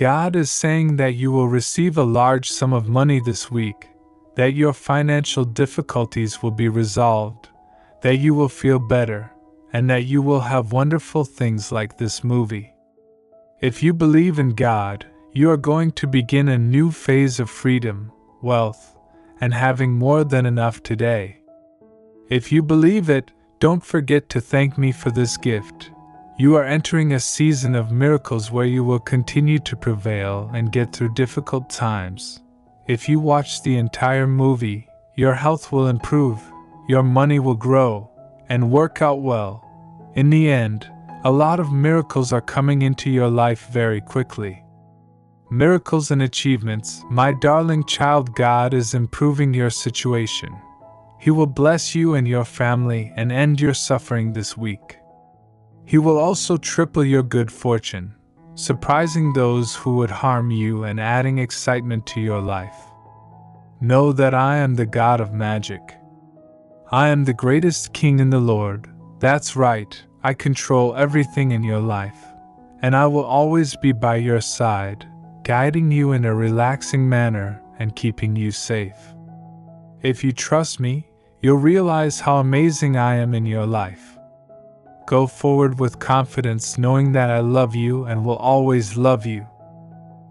God is saying that you will receive a large sum of money this week, that your financial difficulties will be resolved, that you will feel better, and that you will have wonderful things like this movie. If you believe in God, you are going to begin a new phase of freedom, wealth, and having more than enough today. If you believe it, don't forget to thank me for this gift. You are entering a season of miracles where you will continue to prevail and get through difficult times. If you watch the entire movie, your health will improve, your money will grow, and work out well. In the end, a lot of miracles are coming into your life very quickly. Miracles and achievements, my darling child. God is improving your situation. He will bless you and your family and end your suffering this week. He will also triple your good fortune, surprising those who would harm you and adding excitement to your life. Know that I am the God of magic. I am the greatest king in the Lord. That's right, I control everything in your life, and I will always be by your side, guiding you in a relaxing manner and keeping you safe. If you trust me, you'll realize how amazing I am in your life. Go forward with confidence, knowing that I love you and will always love you.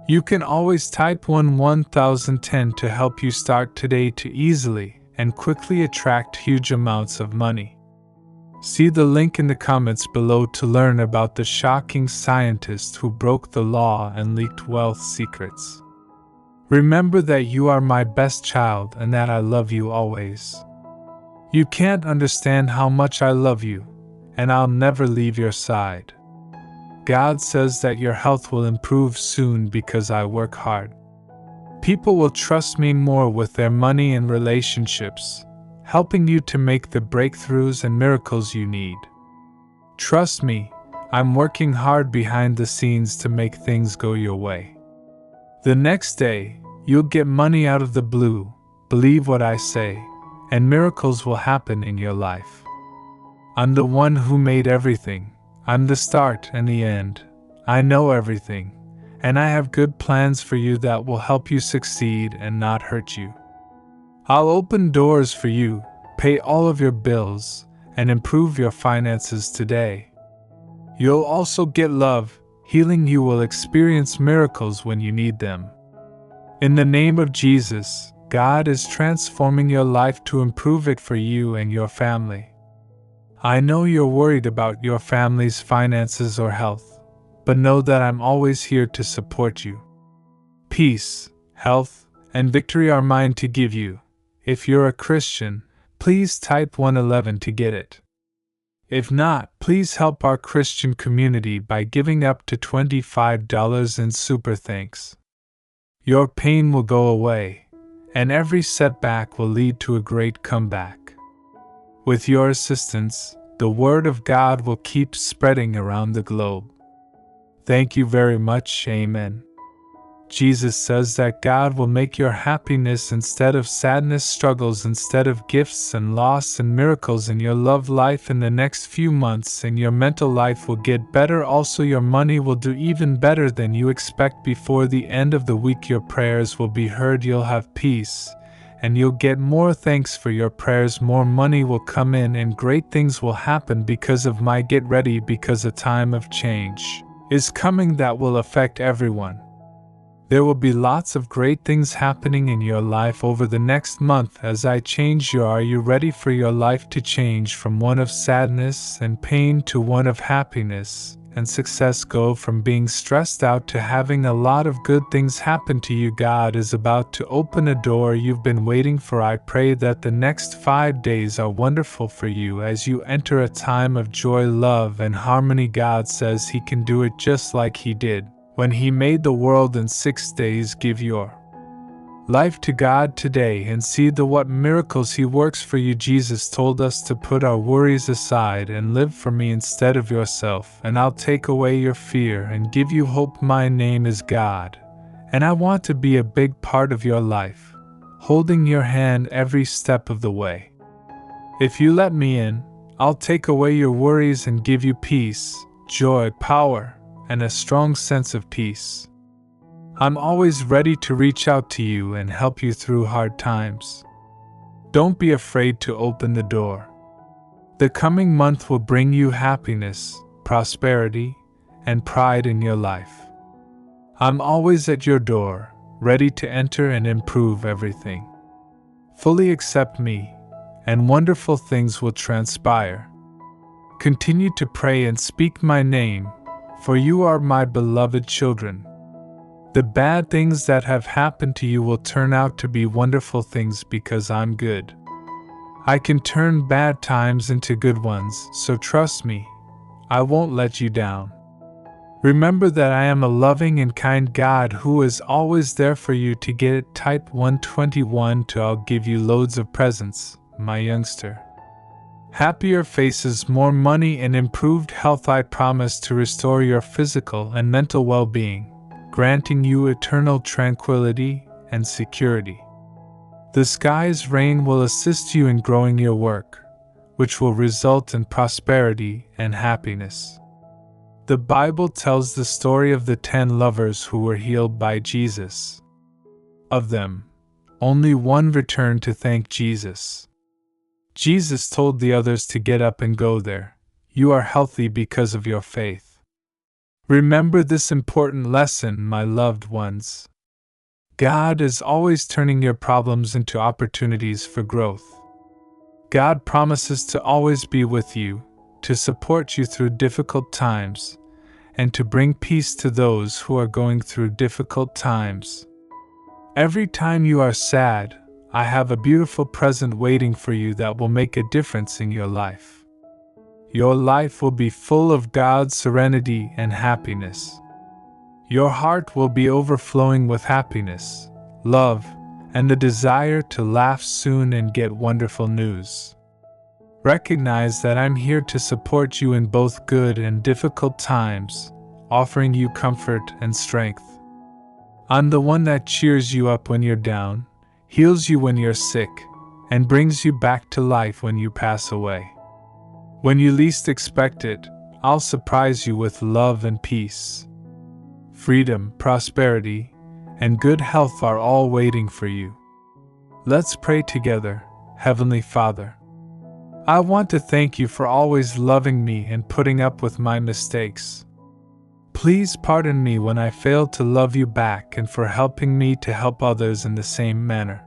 You can always type 1010 to help you start today to easily and quickly attract huge amounts of money. See the link in the comments below to learn about the shocking scientist who broke the law and leaked wealth secrets. Remember that you are my best child and that I love you always. You can't understand how much I love you, and I'll never leave your side. God says that your health will improve soon because I work hard. People will trust me more with their money and relationships, helping you to make the breakthroughs and miracles you need. Trust me, I'm working hard behind the scenes to make things go your way. The next day, you'll get money out of the blue, believe what I say, and miracles will happen in your life. I'm the one who made everything. I'm the start and the end. I know everything, and I have good plans for you that will help you succeed and not hurt you. I'll open doors for you, pay all of your bills, and improve your finances today. You'll also get love, healing. You will experience miracles when you need them. In the name of Jesus, God is transforming your life to improve it for you and your family. I know you're worried about your family's finances or health, but know that I'm always here to support you. Peace, health, and victory are mine to give you. If you're a Christian, please type 111 to get it. If not, please help our Christian community by giving up to $25 in super thanks. Your pain will go away, and every setback will lead to a great comeback. With your assistance, the Word of God will keep spreading around the globe. Thank you very much. Amen. Jesus says that God will make your happiness instead of sadness, struggles instead of gifts, and loss and miracles in your love life in the next few months, and your mental life will get better. Also, your money will do even better than you expect. Before the end of the week, your prayers will be heard. You'll have peace, and you'll get more thanks for your prayers. More money will come in, and great things will happen because of my get ready, because a time of change is coming that will affect everyone. There will be lots of great things happening in your life over the next month as I change you. Are you ready for your life to change from one of sadness and pain to one of happiness and success? Go from being stressed out to having a lot of good things happen to you. God is about to open a door you've been waiting for. I pray that the next 5 days are wonderful for you as you enter a time of joy, love, and harmony. God says He can do it just like He did when He made the world in 6 days. Give your life to God today and see what miracles He works for you. Jesus told us to put our worries aside and live for me instead of yourself, and I'll take away your fear and give you hope. My name is God, and I want to be a big part of your life, holding your hand every step of the way. If you let me in, I'll take away your worries and give you peace, joy, power, and a strong sense of peace. I'm always ready to reach out to you and help you through hard times. Don't be afraid to open the door. The coming month will bring you happiness, prosperity, and pride in your life. I'm always at your door, ready to enter and improve everything. Fully accept me, and wonderful things will transpire. Continue to pray and speak my name, for you are my beloved children. The bad things that have happened to you will turn out to be wonderful things because I'm good. I can turn bad times into good ones, so trust me, I won't let you down. Remember that I am a loving and kind God who is always there for you. To get it, type 121 to I'll give you loads of presents, my youngster. Happier faces, more money, and improved health. I promise to restore your physical and mental well-being, granting you eternal tranquility and security. The sky's rain will assist you in growing your work, which will result in prosperity and happiness. The Bible tells the story of the 10 lovers who were healed by Jesus. Of them, only one returned to thank Jesus. Jesus told the others to get up and go there. You are healthy because of your faith. Remember this important lesson, my loved ones. God is always turning your problems into opportunities for growth. God promises to always be with you, to support you through difficult times, and to bring peace to those who are going through difficult times. Every time you are sad, I have a beautiful present waiting for you that will make a difference in your life. Your life will be full of God's serenity and happiness. Your heart will be overflowing with happiness, love, and the desire to laugh soon and get wonderful news. Recognize that I'm here to support you in both good and difficult times, offering you comfort and strength. I'm the one that cheers you up when you're down, heals you when you're sick, and brings you back to life when you pass away. When you least expect it, I'll surprise you with love and peace. Freedom, prosperity, and good health are all waiting for you. Let's pray together. Heavenly Father, I want to thank you for always loving me and putting up with my mistakes. Please pardon me when I failed to love you back and for helping me to help others in the same manner.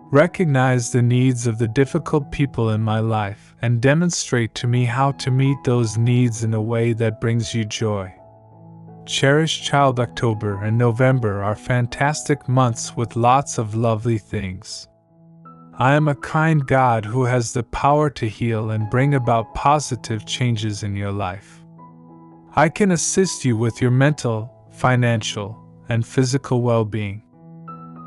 Recognize the needs of the difficult people in my life and demonstrate to me how to meet those needs in a way that brings you joy. Cherish Child. October and November are fantastic months with lots of lovely things. I am a kind God who has the power to heal and bring about positive changes in your life. I can assist you with your mental, financial, and physical well-being.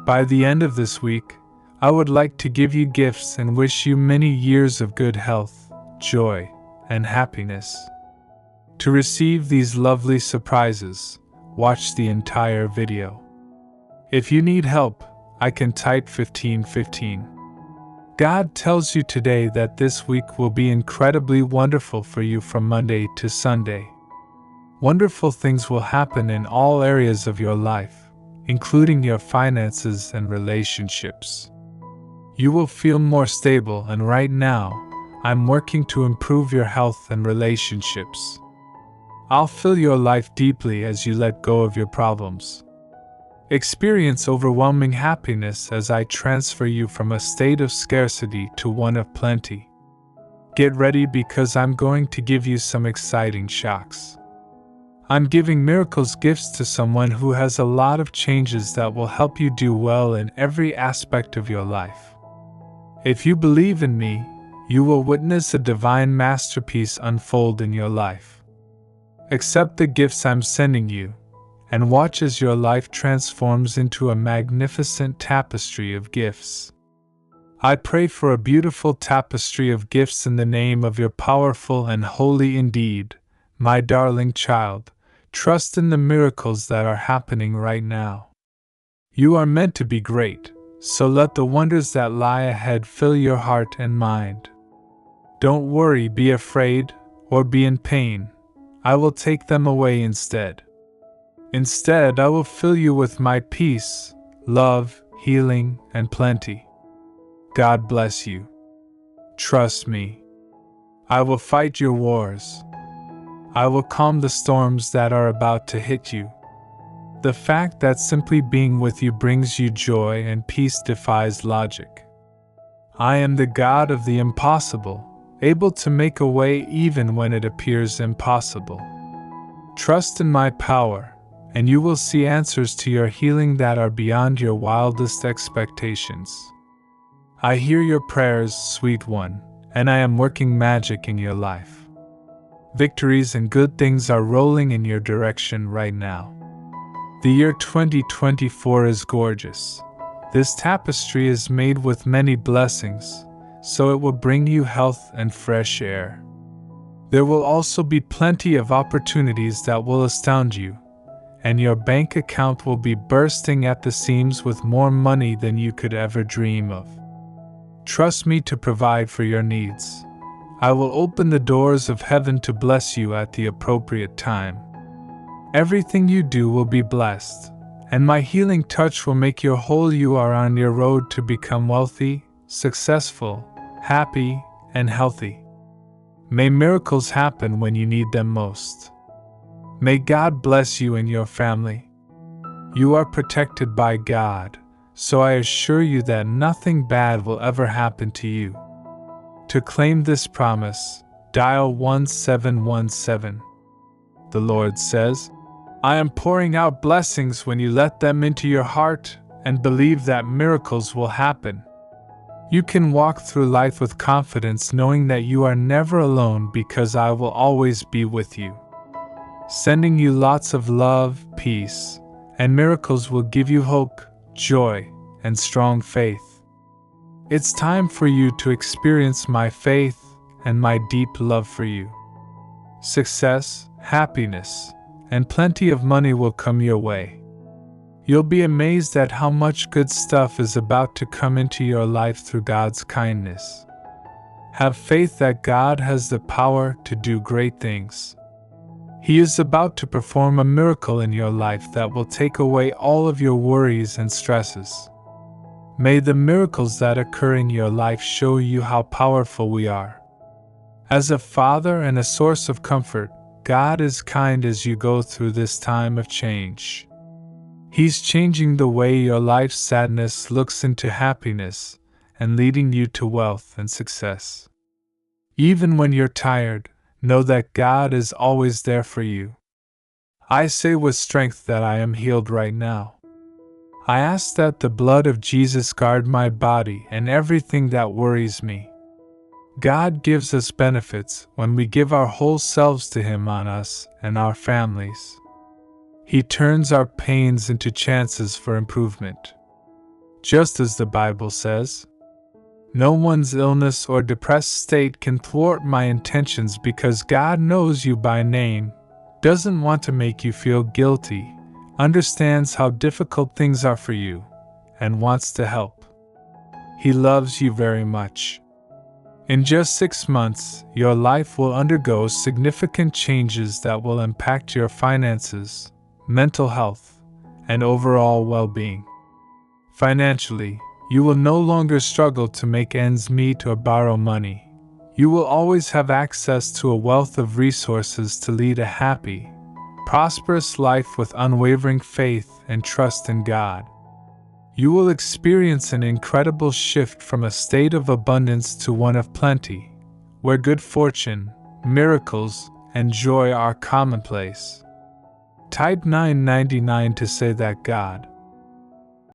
By the end of this week, I would like to give you gifts and wish you many years of good health, joy, and happiness. To receive these lovely surprises, watch the entire video. If you need help, I can type 1515. God tells you today that this week will be incredibly wonderful for you from Monday to Sunday. Wonderful things will happen in all areas of your life, including your finances and relationships. You will feel more stable, and right now, I'm working to improve your health and relationships. I'll fill your life deeply as you let go of your problems. Experience overwhelming happiness as I transfer you from a state of scarcity to one of plenty. Get ready because I'm going to give you some exciting shocks. I'm giving miracles gifts to someone who has a lot of changes that will help you do well in every aspect of your life. If you believe in me, you will witness a divine masterpiece unfold in your life. Accept the gifts I'm sending you, and watch as your life transforms into a magnificent tapestry of gifts. I pray for a beautiful tapestry of gifts in the name of your powerful and holy indeed, my darling child. Trust in the miracles that are happening right now. You are meant to be great, so let the wonders that lie ahead fill your heart and mind. Don't worry, be afraid, or be in pain. I will take them away instead. Instead, I will fill you with my peace, love, healing, and plenty. God bless you. Trust me. I will fight your wars. I will calm the storms that are about to hit you. The fact that simply being with you brings you joy and peace defies logic. I am the God of the impossible, able to make a way even when it appears impossible. Trust in my power, and you will see answers to your healing that are beyond your wildest expectations. I hear your prayers, sweet one, and I am working magic in your life. Victories and good things are rolling in your direction right now. The year 2024 is gorgeous. This tapestry is made with many blessings, so it will bring you health and fresh air. There will also be plenty of opportunities that will astound you, and your bank account will be bursting at the seams with more money than you could ever dream of. Trust me to provide for your needs. I will open the doors of heaven to bless you at the appropriate time. Everything you do will be blessed, and my healing touch will make you whole. You are on your road to become wealthy, successful, happy, and healthy. May miracles happen when you need them most. May God bless you and your family. You are protected by God, so I assure you that nothing bad will ever happen to you. To claim this promise, dial 1717. The Lord says, I am pouring out blessings when you let them into your heart and believe that miracles will happen. You can walk through life with confidence knowing that you are never alone because I will always be with you. Sending you lots of love, peace, and miracles will give you hope, joy, and strong faith. It's time for you to experience my faith and my deep love for you. Success, happiness, and plenty of money will come your way. You'll be amazed at how much good stuff is about to come into your life through God's kindness. Have faith that God has the power to do great things. He is about to perform a miracle in your life that will take away all of your worries and stresses. May the miracles that occur in your life show you how powerful we are. As a father and a source of comfort, God is kind as you go through this time of change. He's changing the way your life's sadness looks into happiness and leading you to wealth and success. Even when you're tired, know that God is always there for you. I say with strength that I am healed right now. I ask that the blood of Jesus guard my body and everything that worries me. God gives us benefits when we give our whole selves to Him on us and our families. He turns our pains into chances for improvement. Just as the Bible says, no one's illness or depressed state can thwart my intentions because God knows you by name, doesn't want to make you feel guilty, understands how difficult things are for you, and wants to help. He loves you very much. In just 6 months, your life will undergo significant changes that will impact your finances, mental health, and overall well-being. Financially, you will no longer struggle to make ends meet or borrow money. You will always have access to a wealth of resources to lead a happy, prosperous life with unwavering faith and trust in God. You will experience an incredible shift from a state of abundance to one of plenty, where good fortune, miracles, and joy are commonplace. Type 999 to say that God